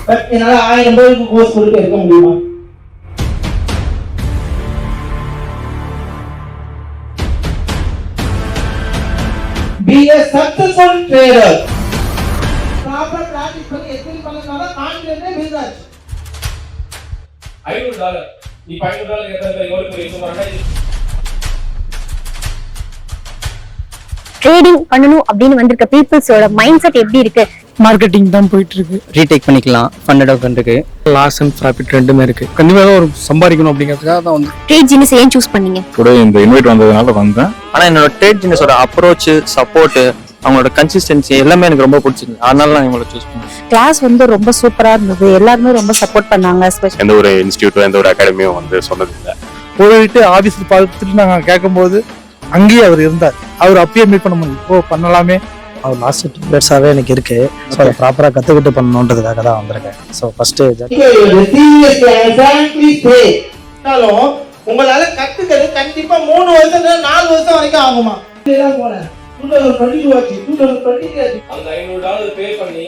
But என்னால 1000 பேருக்கு course கொடுக்க இருக்க முடியுமா? Be a successful trader. Proper practice பண்ணி எக்ஸல் பண்ணனால கான்ஃபிடன்ட்டே பில்ட் ஆச்சு. $500 நீ $500 எத்தனை எவ்வளவு பெரிய சும்மா ட்ரேடிங் பண்ணணும் அப்படின்னு வந்திருக்க பீப்புள்ஸோட மைண்ட் செட் எப்படி இருக்கு? மார்க்கெட்டிங் தான் போயிட்டு இருக்கு. ரீடேக் பண்ணிக்கலாம், ஃபண்டட் அக்கௌண்ட்டுக்கு லாஸ் அண்ட் ப்ராஃபிட் ரெண்டுமே இருக்கு. கண்டிப்பாக ஒரு சம்பாதிக்கணும் அப்படிங்கிறதுக்காக தான் வந்து ட்ரேட் ஜீனியஸ் ஏன் சூஸ் பண்ணீங்க? கூட இந்த இன்வைட் வந்ததுனால வந்தேன். ஆனால் என்னோட ட்ரேட் ஜீனியஸோட அப்ரோச், சப்போர்ட், அவங்களோட கன்சிஸ்டன்சி எல்லாமே எனக்கு ரொம்ப பிடிச்சிருக்கு. அதனால நான் இவங்களை சூஸ் பண்ணேன். கிளாஸ் வந்து ரொம்ப சூப்பரா இருந்தது. எல்லாருமே ரொம்ப சப்போர்ட் பண்ணாங்க. எந்த ஒரு இன்ஸ்டியூட்டோ எந்த ஒரு அகாடமியும் வந்து சொன்னது இல்லை. போயிட்டு ஆஃபீஸில் பார்த்துட்டு நாங்கள் கேட்கும்போது அங்கேயே அவர் இருந்தார். அவர் அப்பயே மீட் பண்ண முடியும். ஓ பண்ணலாமே. அவர் லாஸ்ட் 2 இயர்ஸாகவே எனக்கு இருக்கு. ஸோ அதை ப்ராப்பராக கற்றுக்கிட்டு பண்ணணுன்றதுக்காக தான் வந்திருக்கேன். ஸோ ஃபர்ஸ்ட்டு உங்களால கத்துக்கிறது கண்டிப்பா 3 வருஷம் 4 வருஷம் வரைக்கும் ஆகுமா? போனேன் 2022 ஆச்சு, 2023 அந்த $500 பே பண்ணி